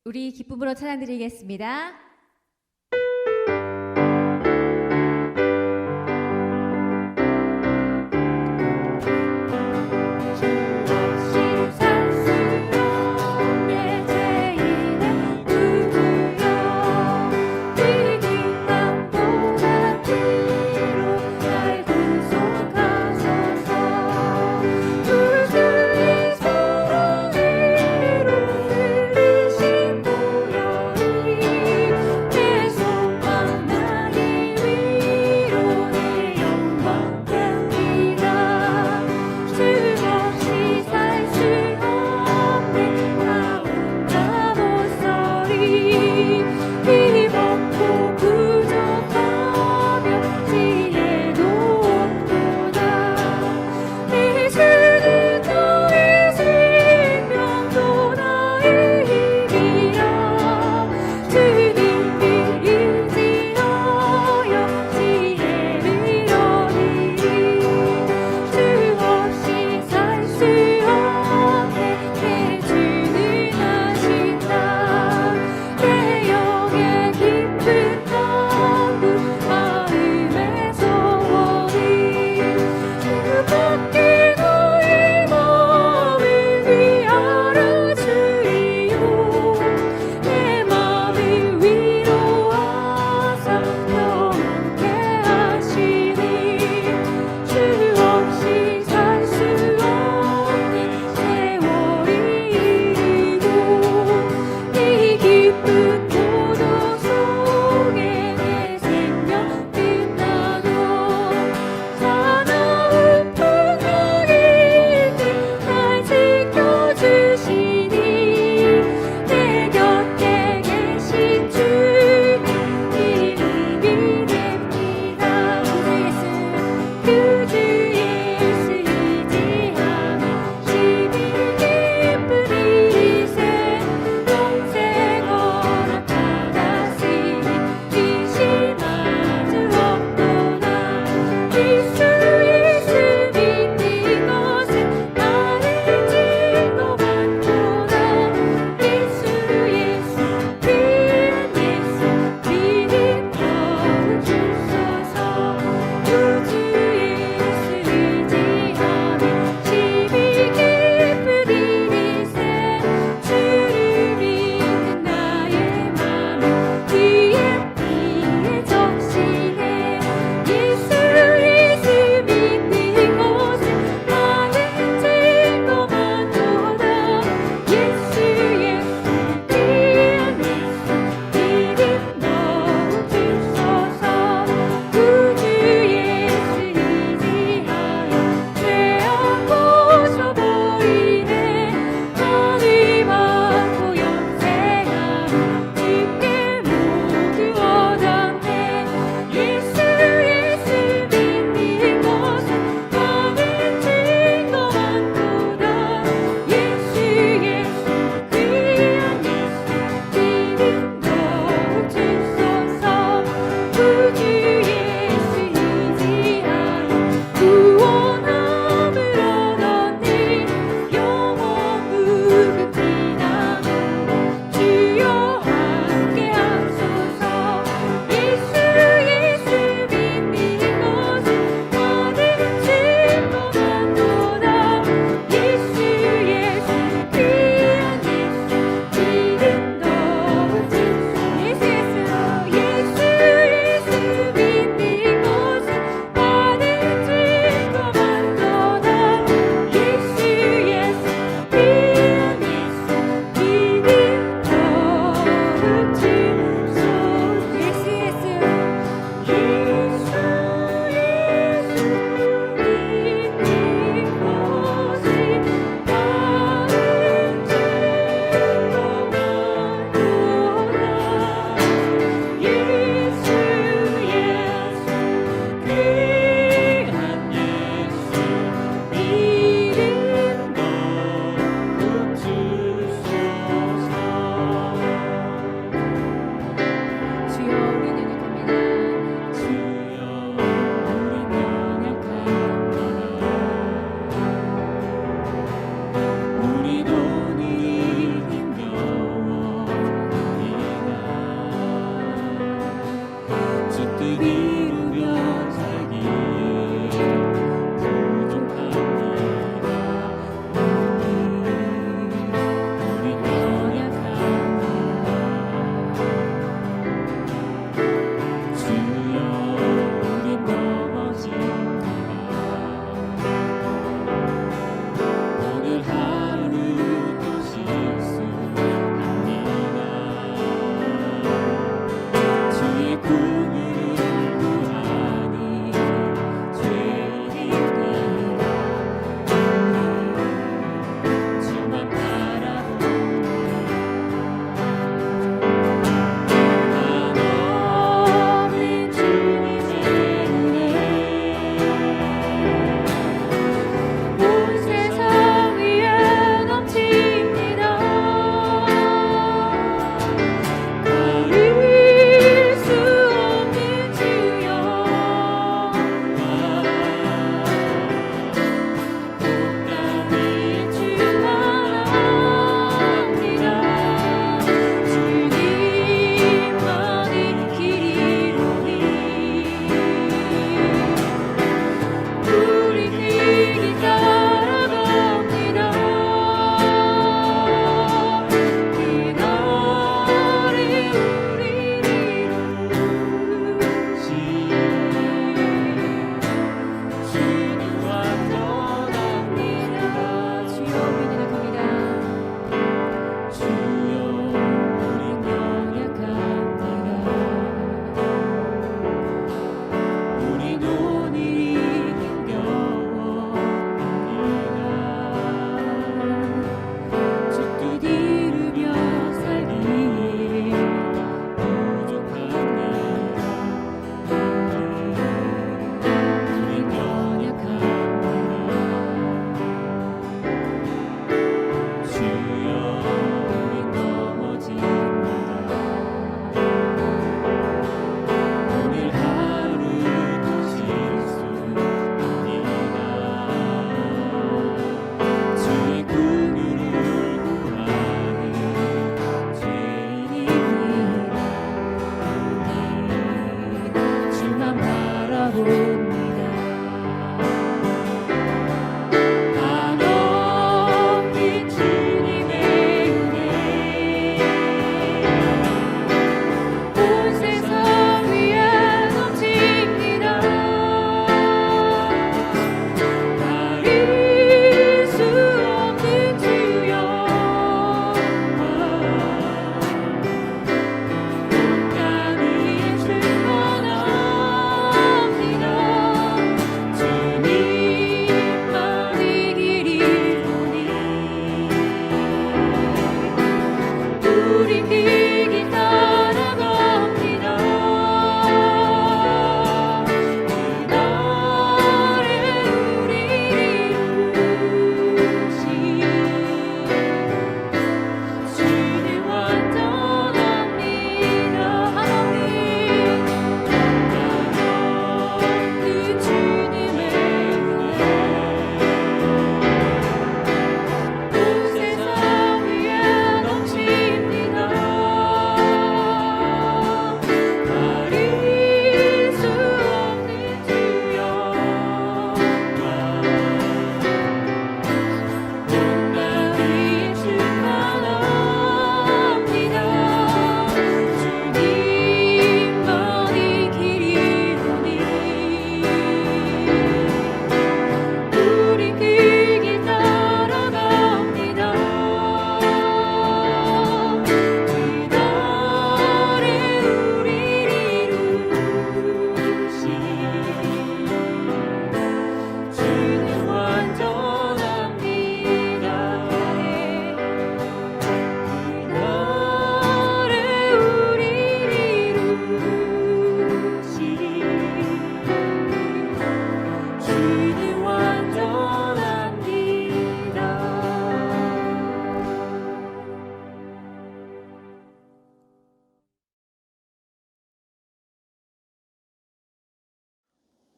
우리 기쁨으로 찬양드리겠습니다.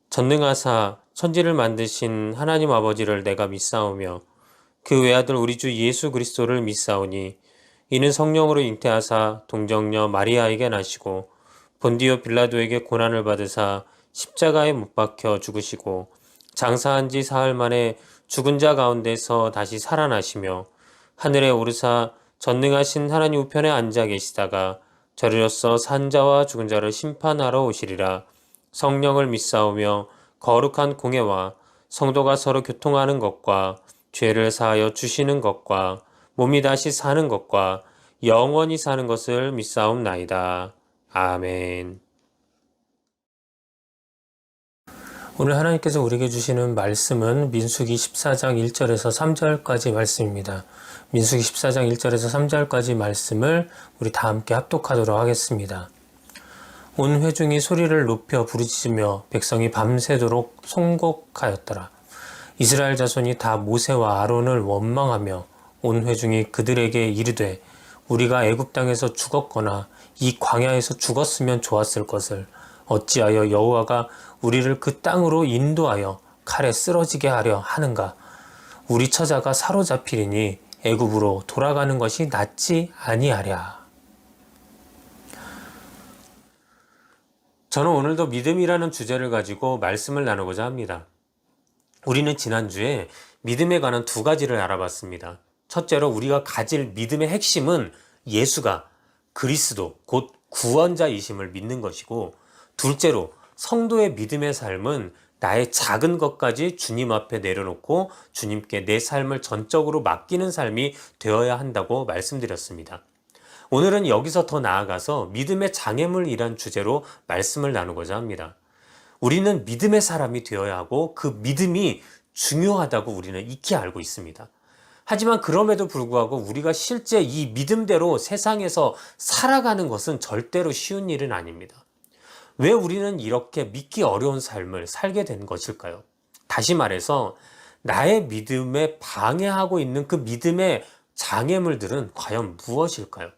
전능하사 천지를 만드신 하나님 아버지를 내가 믿사오며 그 외아들 우리 주 예수 그리스도를 믿사오니 이는 성령으로 잉태하사 동정녀 마리아에게 나시고 본디오 빌라도에게 고난을 받으사 십자가에 못 박혀 죽으시고 장사한 지 사흘 만에 죽은 자 가운데서 다시 살아나시며 하늘에 오르사 전능하신 하나님 우편에 앉아 계시다가 저리로서 산 자와 죽은 자를 심판하러 오시리라. 성령을 믿사오며 거룩한 공예와 성도가 서로 교통하는 것과 죄를 사하여 주시는 것과 몸이 다시 사는 것과 영원히 사는 것을 믿사옵나이다. 아멘. 오늘 하나님께서 우리에게 주시는 말씀은 민수기 14장 1절에서 3절까지 말씀입니다. 민수기 14장 1절에서 3절까지 말씀을 우리 다 함께 합독하도록 하겠습니다. 온 회중이 소리를 높여 부르짖으며 백성이 밤새도록 송곡하였더라. 이스라엘 자손이 다 모세와 아론을 원망하며 온 회중이 그들에게 이르되 우리가 애굽 땅에서 죽었거나 이 광야에서 죽었으면 좋았을 것을 어찌하여 여호와가 우리를 그 땅으로 인도하여 칼에 쓰러지게 하려 하는가? 우리 처자가 사로잡히리니 애굽으로 돌아가는 것이 낫지 아니하랴. 저는 오늘도 믿음이라는 주제를 가지고 말씀을 나누고자 합니다. 우리는 지난주에 믿음에 관한 두 가지를 알아봤습니다. 첫째로 우리가 가질 믿음의 핵심은 예수가 그리스도 곧 구원자이심을 믿는 것이고, 둘째로 성도의 믿음의 삶은 나의 작은 것까지 주님 앞에 내려놓고 주님께 내 삶을 전적으로 맡기는 삶이 되어야 한다고 말씀드렸습니다. 오늘은 여기서 더 나아가서 믿음의 장애물이란 주제로 말씀을 나누고자 합니다. 우리는 믿음의 사람이 되어야 하고 그 믿음이 중요하다고 우리는 익히 알고 있습니다. 하지만 그럼에도 불구하고 우리가 실제 이 믿음대로 세상에서 살아가는 것은 절대로 쉬운 일은 아닙니다. 왜 우리는 이렇게 믿기 어려운 삶을 살게 된 것일까요? 다시 말해서 나의 믿음에 방해하고 있는 그 믿음의 장애물들은 과연 무엇일까요?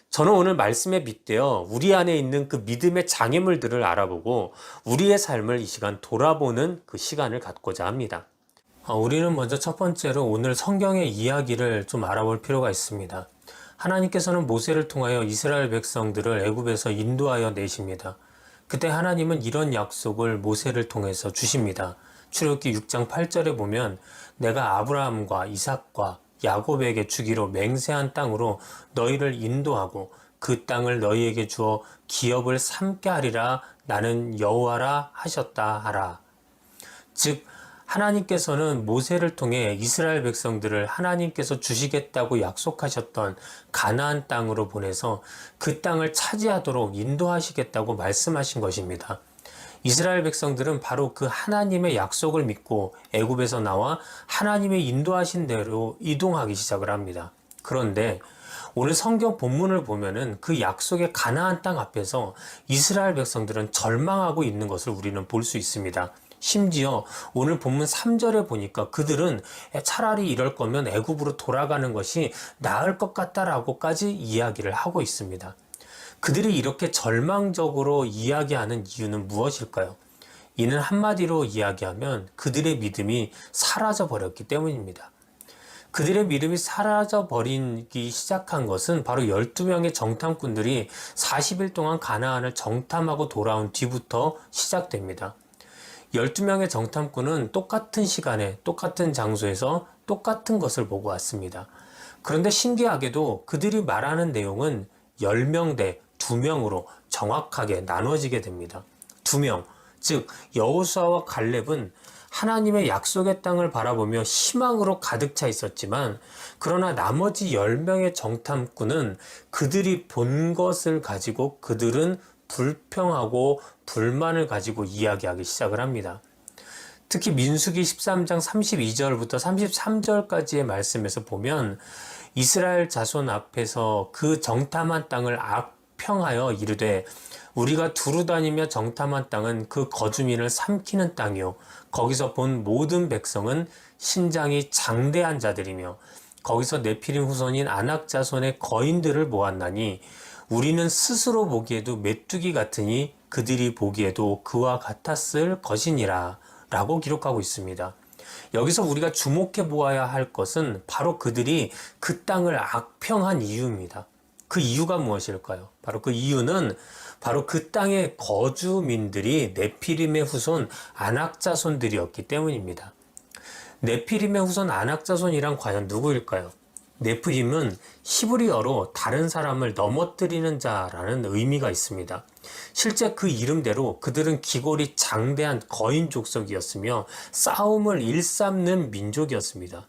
저는 오늘 말씀에 빗대어 우리 안에 있는 그 믿음의 장애물들을 알아보고 우리의 삶을 이 시간 돌아보는 그 시간을 갖고자 합니다. 우리는 먼저 첫 번째로 오늘 성경의 이야기를 좀 알아볼 필요가 있습니다. 하나님께서는 모세를 통하여 이스라엘 백성들을 애굽에서 인도하여 내십니다. 그때 하나님은 이런 약속을 모세를 통해서 주십니다. 출애굽기 6장 8절에 보면 내가 아브라함과 이삭과 야곱에게 주기로 맹세한 땅으로 너희를 인도하고 그 땅을 너희에게 주어 기업을 삼게 하리라. 나는 여호와라 하셨다 하라. 즉 하나님께서는 모세를 통해 이스라엘 백성들을 하나님께서 주시겠다고 약속하셨던 가나안 땅으로 보내서 그 땅을 차지하도록 인도하시겠다고 말씀하신 것입니다. 이스라엘 백성들은 바로 그 하나님의 약속을 믿고 애굽에서 나와 하나님의 인도하신 대로 이동하기 시작을 합니다. 그런데 오늘 성경 본문을 보면은 그 약속의 가나안 땅 앞에서 이스라엘 백성들은 절망하고 있는 것을 우리는 볼 수 있습니다. 심지어 오늘 본문 3절에 보니까 그들은 차라리 이럴 거면 애굽으로 돌아가는 것이 나을 것 같다라고까지 이야기를 하고 있습니다. 그들이 이렇게 절망적으로 이야기하는 이유는 무엇일까요? 이는 한마디로 이야기하면 그들의 믿음이 사라져 버렸기 때문입니다. 그들의 믿음이 사라져 버리기 시작한 것은 바로 12명의 정탐꾼들이 40일 동안 가나안을 정탐하고 돌아온 뒤부터 시작됩니다. 12명의 정탐꾼은 똑같은 시간에 똑같은 장소에서 똑같은 것을 보고 왔습니다. 그런데 신기하게도 그들이 말하는 내용은 10명 대 2명으로 정확하게 나눠지게 됩니다. 2명, 즉 여호수아와 갈렙은 하나님의 약속의 땅을 바라보며 희망으로 가득 차 있었지만, 그러나 나머지 10명의 정탐꾼은 그들이 본 것을 가지고 그들은 불평하고 불만을 가지고 이야기하기 시작을 합니다. 특히 민수기 13장 32절부터 33절까지의 말씀에서 보면 이스라엘 자손 앞에서 그 정탐한 땅을 악평하여 이르되 우리가 두루 다니며 정탐한 땅은 그 거주민을 삼키는 땅이요 거기서 본 모든 백성은 신장이 장대한 자들이며 거기서 네피림 후손인 아낙 자손의 거인들을 모았나니 우리는 스스로 보기에도 메뚜기 같으니 그들이 보기에도 그와 같았을 것이니라 라고 기록하고 있습니다. 여기서 우리가 주목해 보아야 할 것은 바로 그들이 그 땅을 악평한 이유입니다. 그 이유가 무엇일까요? 바로 그 이유는 바로 그 땅의 거주민들이 네피림의 후손 아낙자손들이었기 때문입니다. 네피림의 후손 아낙자손이란 과연 누구일까요? 네피림은 히브리어로 다른 사람을 넘어뜨리는 자라는 의미가 있습니다. 실제 그 이름대로 그들은 기골이 장대한 거인 족속이었으며 싸움을 일삼는 민족이었습니다.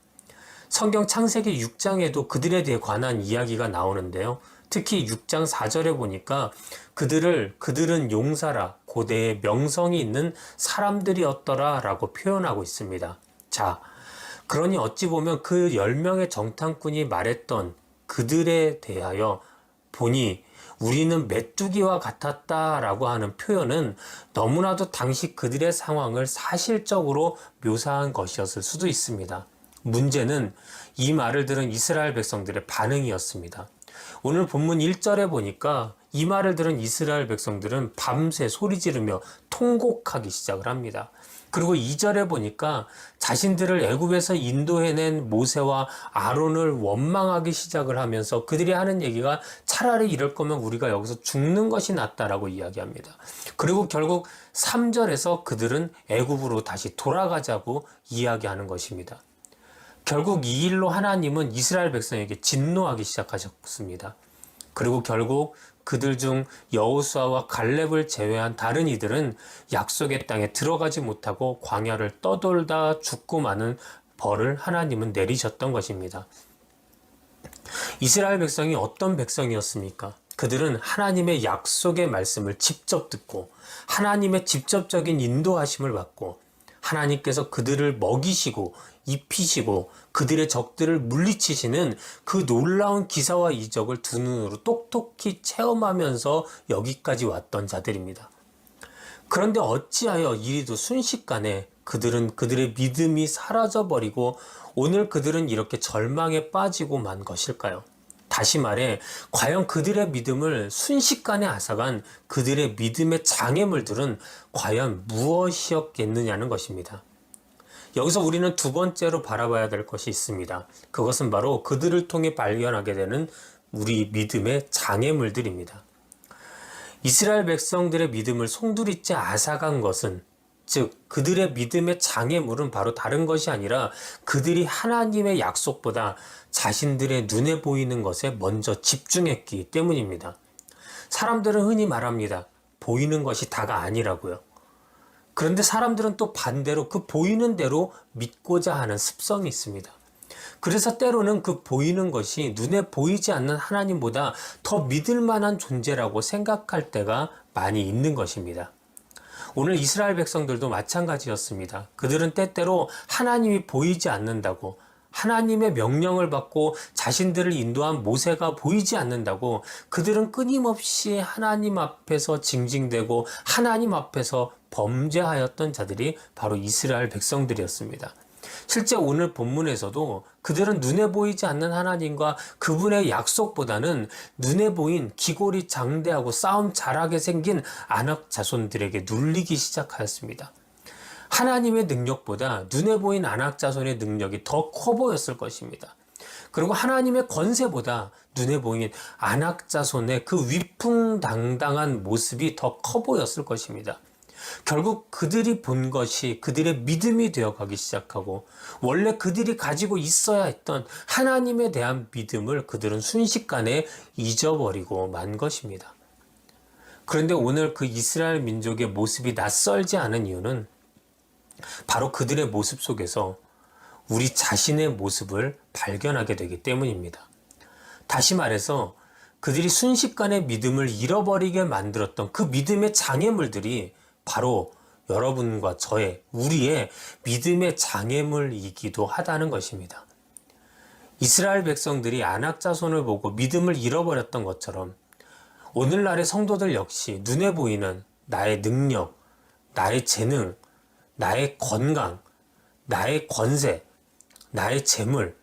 성경 창세기 6장에도 그들에 대해 관한 이야기가 나오는데요. 특히 6장 4절에 보니까 그들은 용사라 고대에 명성이 있는 사람들이었더라 라고 표현하고 있습니다. 자, 그러니 어찌 보면 그 10명의 정탐꾼이 말했던 그들에 대하여 보니 우리는 메뚜기와 같았다라고 하는 표현은 너무나도 당시 그들의 상황을 사실적으로 묘사한 것이었을 수도 있습니다. 문제는 이 말을 들은 이스라엘 백성들의 반응이었습니다. 오늘 본문 1절에 보니까 이 말을 들은 이스라엘 백성들은 밤새 소리 지르며 통곡하기 시작을 합니다. 그리고 2절에 보니까 자신들을 애굽에서 인도해낸 모세와 아론을 원망하기 시작을 하면서 그들이 하는 얘기가 차라리 이럴 거면 우리가 여기서 죽는 것이 낫다라고 이야기합니다. 그리고 결국 3절에서 그들은 애굽으로 다시 돌아가자고 이야기하는 것입니다. 결국 이 일로 하나님은 이스라엘 백성에게 진노하기 시작하셨습니다. 그리고 결국 그들 중 여호수아와 갈렙을 제외한 다른 이들은 약속의 땅에 들어가지 못하고 광야를 떠돌다 죽고 마는 벌을 하나님은 내리셨던 것입니다. 이스라엘 백성이 어떤 백성이었습니까? 그들은 하나님의 약속의 말씀을 직접 듣고 하나님의 직접적인 인도하심을 받고 하나님께서 그들을 먹이시고 입히시고 그들의 적들을 물리치시는 그 놀라운 기사와 이적을 두 눈으로 똑똑히 체험하면서 여기까지 왔던 자들입니다. 그런데 어찌하여 이리도 순식간에 그들의 믿음이 사라져버리고 오늘 그들은 이렇게 절망에 빠지고 만 것일까요? 다시 말해 과연 그들의 믿음을 순식간에 앗아간 그들의 믿음의 장애물들은 과연 무엇이었겠느냐는 것입니다. 여기서 우리는 두 번째로 바라봐야 될 것이 있습니다. 그것은 바로 그들을 통해 발견하게 되는 우리 믿음의 장애물들입니다. 이스라엘 백성들의 믿음을 송두리째 앗아간 것은 즉 그들의 믿음의 장애물은 바로 다른 것이 아니라 그들이 하나님의 약속보다 자신들의 눈에 보이는 것에 먼저 집중했기 때문입니다. 사람들은 흔히 말합니다. 보이는 것이 다가 아니라고요. 그런데 사람들은 또 반대로 그 보이는 대로 믿고자 하는 습성이 있습니다. 그래서 때로는 그 보이는 것이 눈에 보이지 않는 하나님보다 더 믿을 만한 존재라고 생각할 때가 많이 있는 것입니다. 오늘 이스라엘 백성들도 마찬가지였습니다. 그들은 때때로 하나님이 보이지 않는다고 하나님의 명령을 받고 자신들을 인도한 모세가 보이지 않는다고 그들은 끊임없이 하나님 앞에서 징징대고 하나님 앞에서 범죄하였던 자들이 바로 이스라엘 백성들이었습니다. 실제 오늘 본문에서도 그들은 눈에 보이지 않는 하나님과 그분의 약속보다는 눈에 보인 기골이 장대하고 싸움 잘하게 생긴 아낙 자손들에게 눌리기 시작하였습니다. 하나님의 능력보다 눈에 보인 아낙 자손의 능력이 더 커 보였을 것입니다. 그리고 하나님의 권세보다 눈에 보인 아낙 자손의 그 위풍당당한 모습이 더 커 보였을 것입니다. 결국 그들이 본 것이 그들의 믿음이 되어가기 시작하고 원래 그들이 가지고 있어야 했던 하나님에 대한 믿음을 그들은 순식간에 잊어버리고 만 것입니다. 그런데 오늘 그 이스라엘 민족의 모습이 낯설지 않은 이유는 바로 그들의 모습 속에서 우리 자신의 모습을 발견하게 되기 때문입니다. 다시 말해서 그들이 순식간에 믿음을 잃어버리게 만들었던 그 믿음의 장애물들이 바로 여러분과 우리의 믿음의 장애물이기도 하다는 것입니다. 이스라엘 백성들이 아낙 자손을 보고 믿음을 잃어버렸던 것처럼 오늘날의 성도들 역시 눈에 보이는 나의 능력, 나의 재능, 나의 건강, 나의 권세, 나의 재물,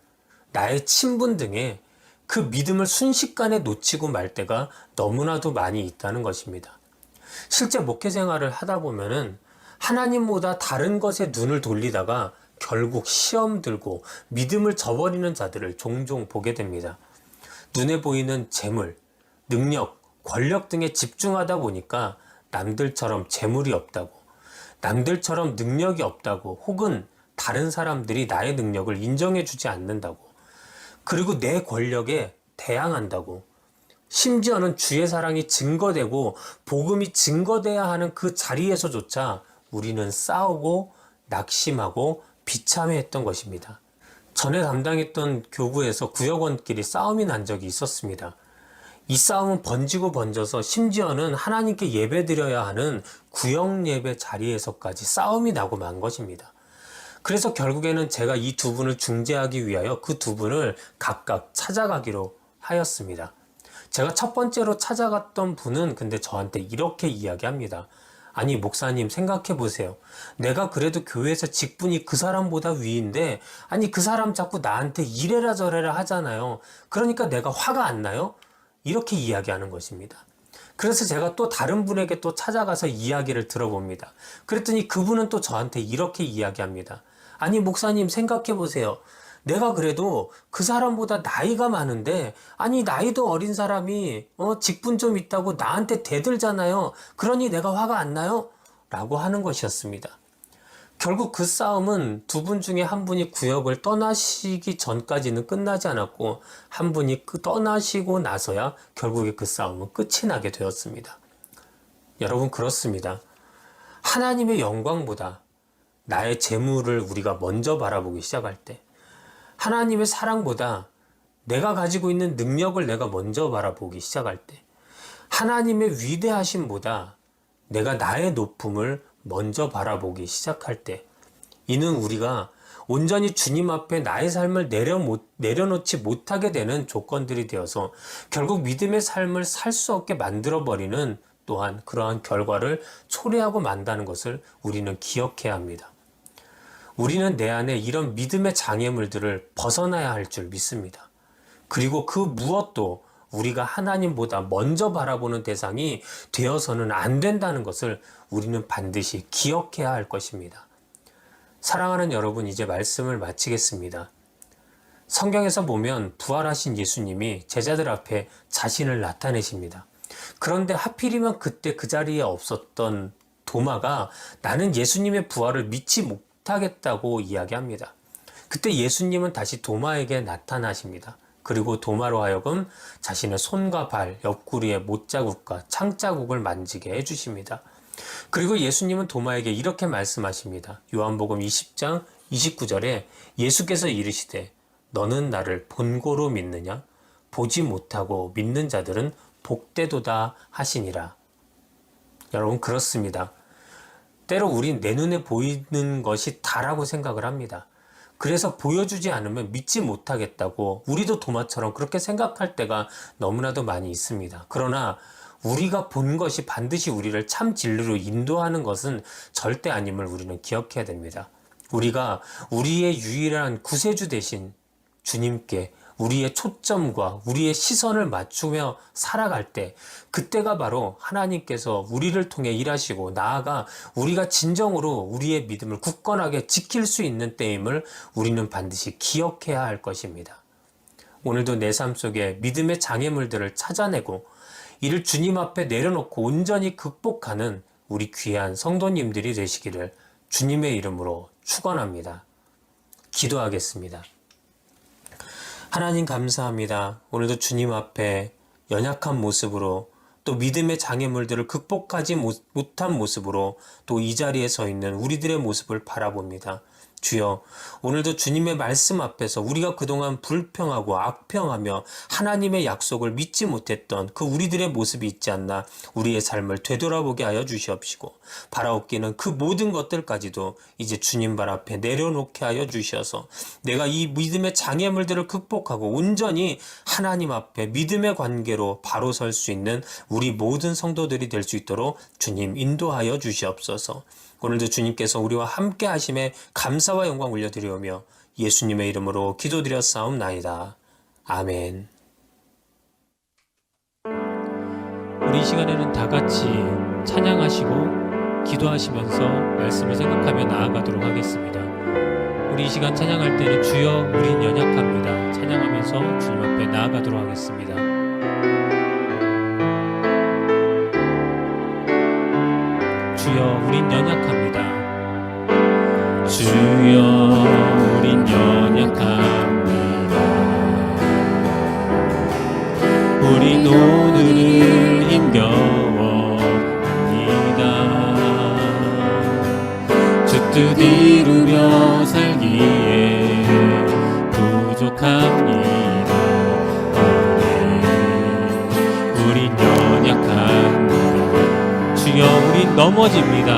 나의 친분 등의 그 믿음을 순식간에 놓치고 말 때가 너무나도 많이 있다는 것입니다. 실제 목회 생활을 하다 보면은 하나님보다 다른 것에 눈을 돌리다가 결국 시험 들고 믿음을 저버리는 자들을 종종 보게 됩니다. 눈에 보이는 재물, 능력, 권력 등에 집중하다 보니까 남들처럼 재물이 없다고, 남들처럼 능력이 없다고, 혹은 다른 사람들이 나의 능력을 인정해주지 않는다고, 그리고 내 권력에 대항한다고, 심지어는 주의 사랑이 증거되고 복음이 증거돼야 하는 그 자리에서조차 우리는 싸우고 낙심하고 비참해했던 것입니다. 전에 담당했던 교구에서 구역원끼리 싸움이 난 적이 있었습니다. 이 싸움은 번지고 번져서 심지어는 하나님께 예배드려야 하는 구역 예배 자리에서까지 싸움이 나고 만 것입니다. 그래서 결국에는 제가 이 두 분을 중재하기 위하여 그 두 분을 각각 찾아가기로 하였습니다. 제가 첫 번째로 찾아갔던 분은 근데 저한테 이렇게 이야기합니다. 아니 목사님 생각해 보세요. 내가 그래도 교회에서 직분이 그 사람보다 위인데 아니 그 사람 자꾸 나한테 이래라 저래라 하잖아요. 그러니까 내가 화가 안 나요? 이렇게 이야기하는 것입니다. 그래서 제가 또 다른 분에게 또 찾아가서 이야기를 들어봅니다. 그랬더니 그분은 또 저한테 이렇게 이야기합니다. 아니 목사님 생각해 보세요. 내가 그래도 그 사람보다 나이가 많은데 아니 나이도 어린 사람이 직분 좀 있다고 나한테 대들잖아요. 그러니 내가 화가 안 나요? 라고 하는 것이었습니다. 결국 그 싸움은 두 분 중에 한 분이 구역을 떠나시기 전까지는 끝나지 않았고 한 분이 떠나시고 나서야 결국에 그 싸움은 끝이 나게 되었습니다. 여러분 그렇습니다. 하나님의 영광보다 나의 재물을 우리가 먼저 바라보기 시작할 때 하나님의 사랑보다 내가 가지고 있는 능력을 내가 먼저 바라보기 시작할 때 하나님의 위대하심보다 내가 나의 높음을 먼저 바라보기 시작할 때 이는 우리가 온전히 주님 앞에 나의 삶을 내려놓지 못하게 되는 조건들이 되어서 결국 믿음의 삶을 살 수 없게 만들어버리는 또한 그러한 결과를 초래하고 만다는 것을 우리는 기억해야 합니다. 우리는 내 안에 이런 믿음의 장애물들을 벗어나야 할 줄 믿습니다. 그리고 그 무엇도 우리가 하나님보다 먼저 바라보는 대상이 되어서는 안 된다는 것을 우리는 반드시 기억해야 할 것입니다. 사랑하는 여러분, 이제 말씀을 마치겠습니다. 성경에서 보면 부활하신 예수님이 제자들 앞에 자신을 나타내십니다. 그런데 하필이면 그때 그 자리에 없었던 도마가 나는 예수님의 부활을 믿지 못하겠다고 이야기합니다. 그때 예수님은 다시 도마에게 나타나십니다. 그리고 도마로 하여금 자신의 손과 발, 옆구리의 못자국과 창자국을 만지게 해주십니다. 그리고 예수님은 도마에게 이렇게 말씀하십니다. 요한복음 20장 29절에 예수께서 이르시되 너는 나를 본고로 믿느냐? 보지 못하고 믿는 자들은 복되도다 하시니라. 여러분 그렇습니다. 때로 우린 내 눈에 보이는 것이 다라고 생각을 합니다. 그래서 보여주지 않으면 믿지 못하겠다고 우리도 도마처럼 그렇게 생각할 때가 너무나도 많이 있습니다. 그러나 우리가 본 것이 반드시 우리를 참 진리로 인도하는 것은 절대 아님을 우리는 기억해야 됩니다. 우리가 우리의 유일한 구세주 되신 주님께 우리의 초점과 우리의 시선을 맞추며 살아갈 때 그때가 바로 하나님께서 우리를 통해 일하시고 나아가 우리가 진정으로 우리의 믿음을 굳건하게 지킬 수 있는 때임을 우리는 반드시 기억해야 할 것입니다. 오늘도 내 삶 속에 믿음의 장애물들을 찾아내고 이를 주님 앞에 내려놓고 온전히 극복하는 우리 귀한 성도님들이 되시기를 주님의 이름으로 축원합니다. 기도하겠습니다. 하나님 감사합니다. 오늘도 주님 앞에 연약한 모습으로 또 믿음의 장애물들을 극복하지 못한 모습으로 또 이 자리에 서 있는 우리들의 모습을 바라봅니다. 주여, 오늘도 주님의 말씀 앞에서 우리가 그동안 불평하고 악평하며 하나님의 약속을 믿지 못했던 그 우리들의 모습이 있지 않나 우리의 삶을 되돌아보게 하여 주시옵시고 바라옵기는 그 모든 것들까지도 이제 주님 발 앞에 내려놓게 하여 주셔서 내가 이 믿음의 장애물들을 극복하고 온전히 하나님 앞에 믿음의 관계로 바로 설 수 있는 우리 모든 성도들이 될 수 있도록 주님 인도하여 주시옵소서. 오늘도 주님께서 우리와 함께 하심에 감사와 영광 올려드리오며 예수님의 이름으로 기도드렸사옵나이다. 아멘. 우리 이 시간에는 다 같이 찬양하시고 기도하시면서 말씀을 생각하며 나아가도록 하겠습니다. 우리 이 시간 찬양할 때는 주여 우린 연약합니다. 찬양하면서 주님 앞에 나아가도록 하겠습니다. 주여 우린 연약합니다. 주여 우린 연약합니다. 우린 오늘은 힘겨워합니다. 주 뜻 이루며 살기에 부족합니다. 우린 연약합니다. 주여 우린 넘어집니다.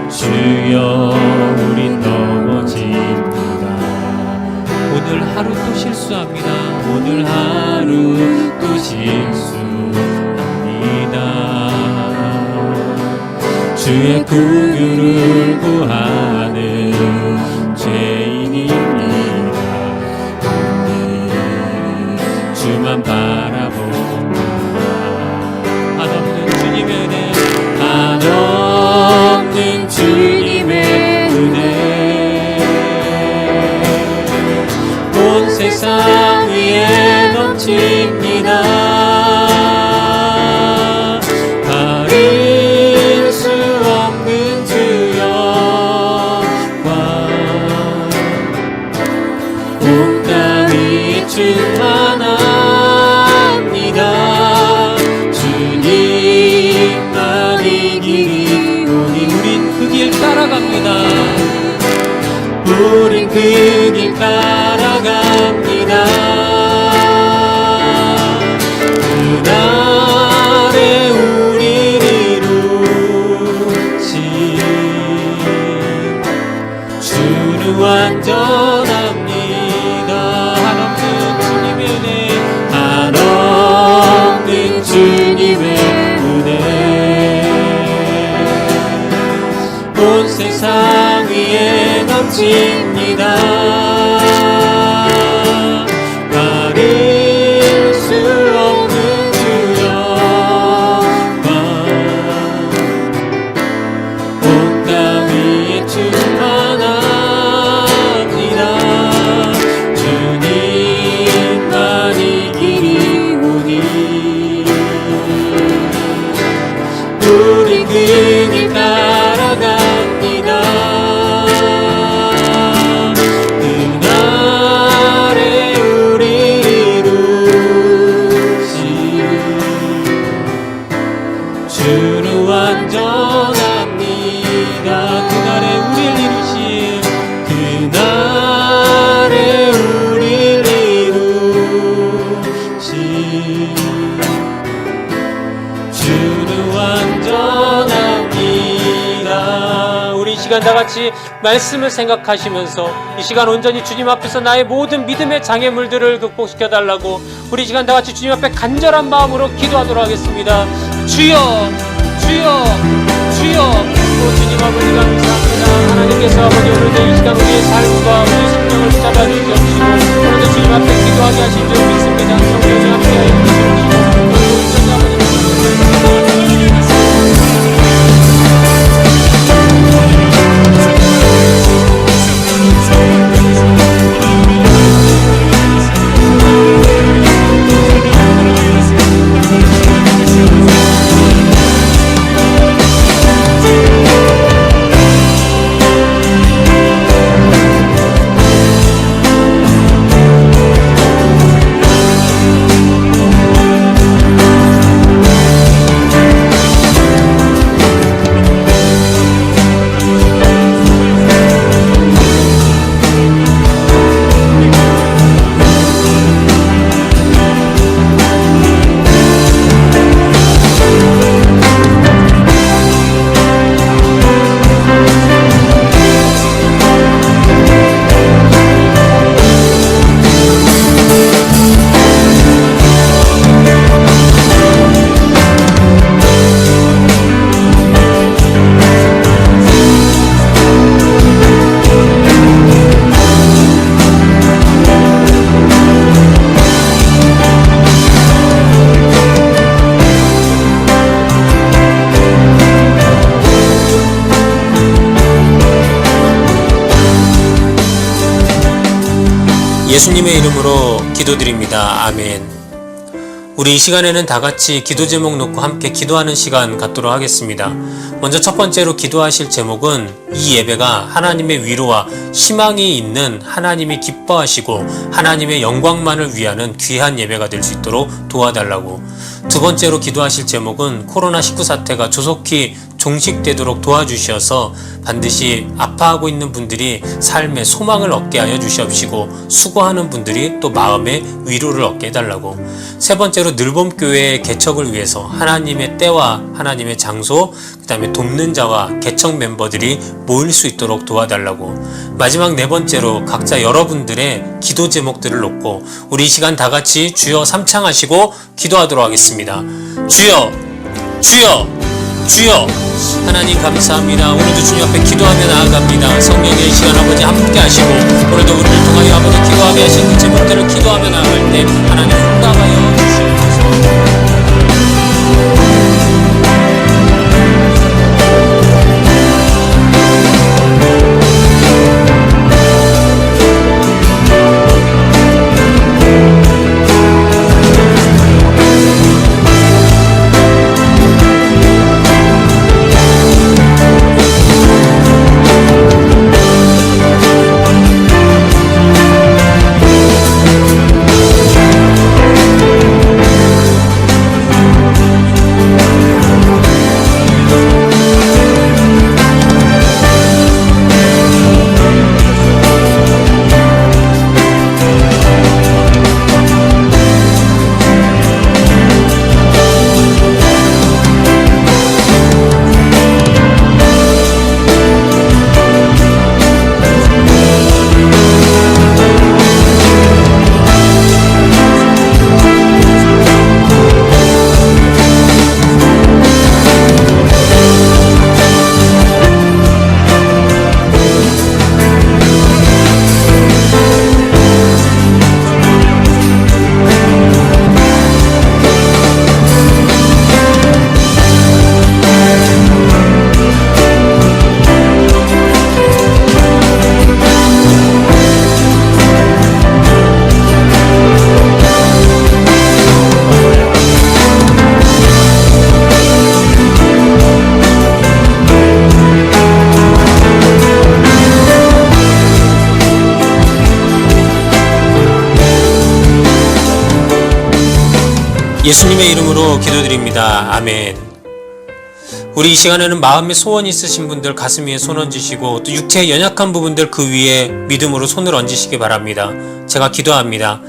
주여 우린 넘어집니다. 오늘 하루 또 실수합니다. 오늘 하루 또 실수합니다. 주의 긍휼을 구하는 죄인입니다. 주만 바라봅니다. 한없는 주님의 은혜, 한없는 주님의 은혜, 온 세상 위에 넘칩니다. 가릴 수 없는 주 영광, 온 땅이 충만합니다. 주님만이 길이 오니 우린 그 길 따라갑니다. 우린 그 길 따라갑니다. 그날에 우릴 이루신 주는 완전합니다. 한없는 주님의 은혜, 한없는 주님의 은혜, 온 세상 위에 넘칩니다. 가릴 수 없는 주 영광, 온 땅 위에 충만합니다. 주님만이 길이 오니 우리 그 길 따라갑니다. 그날에 우리 이루신 주는 완전합니다. 그날에 우리를 이루신, 그날에 우리를 이루신 주는 완전합니다. 우리 이 시간 다 같이 말씀을 생각하시면서 이 시간 온전히 주님 앞에서 나의 모든 믿음의 장애물들을 극복시켜 달라고 우리 이 시간 다 같이 주님 앞에 간절한 마음으로 기도하도록 하겠습니다. 주여, 주여, 주여. 오 주님 아버지 감사합니다. 하나님께서 아버지 오늘도 이 시간 우리의 삶과 우리의 심령을 붙잡아 주시옵시고 오늘도 주님 앞에 기도하게 하신 줄 믿습니다. 성령님 앞에 주시옵시고 온전히 아버지 예수님의 이름으로 기도드립니다. 아멘. 우리 이 시간에는 다 같이 기도 제목 놓고 함께 기도하는 시간 갖도록 하겠습니다. 먼저 첫 번째로 기도하실 제목은 이 예배가 하나님의 위로와 희망이 있는 하나님이 기뻐하시고 하나님의 영광만을 위하는 귀한 예배가 될 수 있도록 도와달라고. 두 번째로 기도하실 제목은 코로나19 사태가 조속히 종식되도록 도와주셔서 반드시 아파하고 있는 분들이 삶의 소망을 얻게 하여 주시옵시고 수고하는 분들이 또 마음의 위로를 얻게 해달라고. 세 번째로 늘봄교회의 개척을 위해서 하나님의 때와 하나님의 장소, 그 다음에 돕는 자와 개척 멤버들이 모일 수 있도록 도와달라고. 마지막 네 번째로 각자 여러분들의 기도 제목들을 놓고 우리 이 시간 다 같이 주여 삼창하시고 기도하도록 하겠습니다. 주여, 주여, 주여. 하나님 감사합니다. 오늘도 주님 앞에 기도하며 나아갑니다. 성령의 이 시간 아버지 함께 하시고 오늘도 우리를 통하여 아버지 기도하게 하신 그 제목들을 기도하며 나아갈 때 하나님 응답하여 주시옵소서. 예수님의 이름으로 기도드립니다. 아멘. 우리 이 시간에는 마음에 소원이 있으신 분들 가슴 위에 손 얹으시고 또 육체의 연약한 부분들 그 위에 믿음으로 손을 얹으시기 바랍니다. 제가 기도합니다.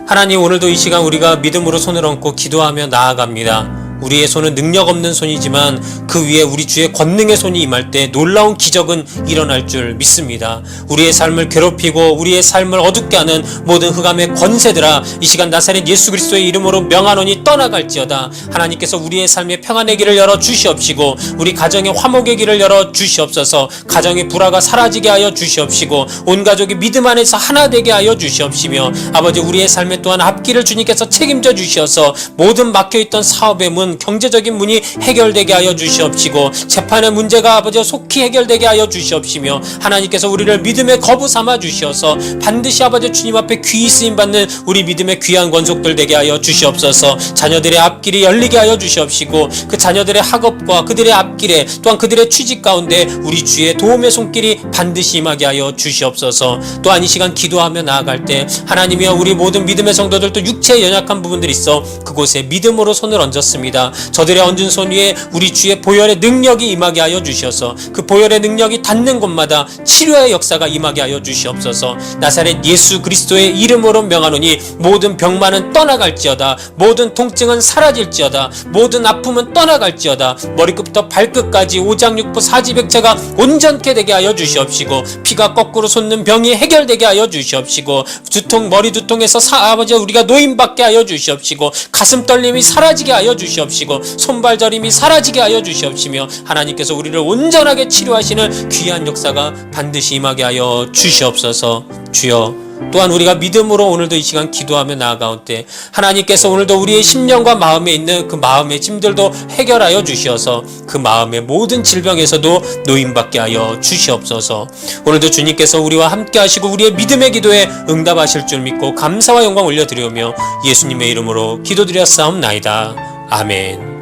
하나님, 오늘도 이 시간 우리가 믿음으로 손을 얹고 기도하며 나아갑니다. 우리의 손은 능력 없는 손이지만 그 위에 우리 주의 권능의 손이 임할 때 놀라운 기적은 일어날 줄 믿습니다. 우리의 삶을 괴롭히고 우리의 삶을 어둡게 하는 모든 흑암의 권세들아, 이 시간 나사렛 예수 그리스도의 이름으로 명하노니 떠나갈지어다. 하나님께서 우리의 삶의 평안의 길을 열어 주시옵시고 우리 가정의 화목의 길을 열어 주시옵소서. 가정의 불화가 사라지게 하여 주시옵시고 온 가족이 믿음 안에서 하나 되게 하여 주시옵시며 아버지, 우리의 삶에 또한 앞길을 주님께서 책임져 주시어서 모든 막혀있던 사업의 문, 경제적인 문이 해결되게 하여 주시옵시고 재판의 문제가 아버지 속히 해결되게 하여 주시옵시며 하나님께서 우리를 믿음의 거부 삼아 주시어서 반드시 아버지 주님 앞에 귀히 쓰임받는 우리 믿음의 귀한 권속들 되게 하여 주시옵소서. 자녀들의 앞길이 열리게 하여 주시옵시고 그 자녀들의 학업과 그들의 앞길에 또한 그들의 취직 가운데 우리 주의 도움의 손길이 반드시 임하게 하여 주시옵소서. 또한 이 시간 기도하며 나아갈 때 하나님이여, 우리 모든 믿음의 성도들 또 육체에 연약한 부분들이 있어 그곳에 믿음으로 손을 얹었습니다. 저들의 얹은 손 위에 우리 주의 보혈의 능력이 임하게 하여 주시어서 그 보혈의 능력이 닿는 곳마다 치료의 역사가 임하게 하여 주시옵소서. 나사렛 예수 그리스도의 이름으로 명하노니 모든 병만은 떠나갈지어다. 모든 통증은 사라질지어다. 모든 아픔은 떠나갈지어다. 머리끝부터 발끝까지 오장육부 사지백체가 온전케 되게 하여 주시옵시고 피가 거꾸로 솟는 병이 해결되게 하여 주시옵시고 두통, 머리 두통에서 아버지 우리가 노임받게 하여 주시옵시고 가슴 떨림이 사라지게 하여 주시옵시고 손발 저림이 사라지게 하여 주시옵시며 하나님께서 우리를 온전하게 치료하시는 귀한 역사가 반드시 임하게 하여 주시옵소서. 주여, 또한 우리가 믿음으로 오늘도 이 시간 기도하며 나아가온때 하나님께서 오늘도 우리의 심령과 마음에 있는 그 마음의 짐들도 해결하여 주시어서 그 마음의 모든 질병에서도 노임받게 하여 주시옵소서. 오늘도 주님께서 우리와 함께 하시고 우리의 믿음의 기도에 응답하실 줄 믿고 감사와 영광 올려드리오며 예수님의 이름으로 기도드렸사옵나이다. 아멘.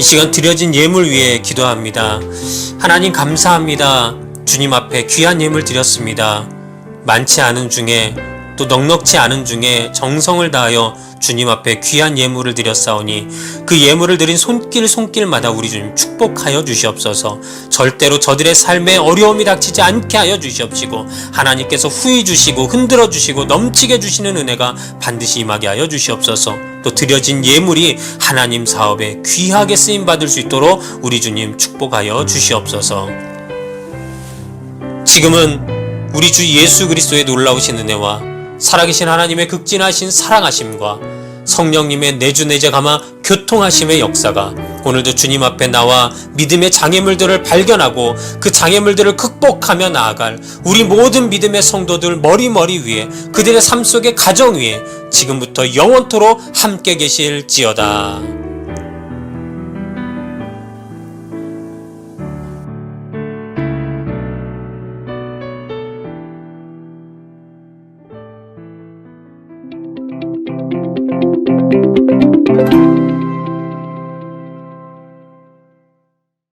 이 시간 드려진 예물 위에 기도합니다. 하나님 감사합니다. 주님 앞에 귀한 예물 드렸습니다. 많지 않은 중에 또 넉넉지 않은 중에 정성을 다하여 주님 앞에 귀한 예물을 드렸사오니 그 예물을 드린 손길마다 우리 주님 축복하여 주시옵소서. 절대로 저들의 삶에 어려움이 닥치지 않게 하여 주시옵시고 하나님께서 후히 주시고 흔들어 주시고 넘치게 주시는 은혜가 반드시 임하게 하여 주시옵소서. 또 드려진 예물이 하나님 사업에 귀하게 쓰임받을 수 있도록 우리 주님 축복하여 주시옵소서. 지금은 우리 주 예수 그리스도의 놀라우신 은혜와 살아계신 하나님의 극진하신 사랑하심과 성령님의 내주내제 감화 교통하심의 역사가 오늘도 주님 앞에 나와 믿음의 장애물들을 발견하고 그 장애물들을 극복하며 나아갈 우리 모든 믿음의 성도들 머리 위에 그들의 삶 속의 가정 위에 지금부터 영원토록 함께 계실지어다.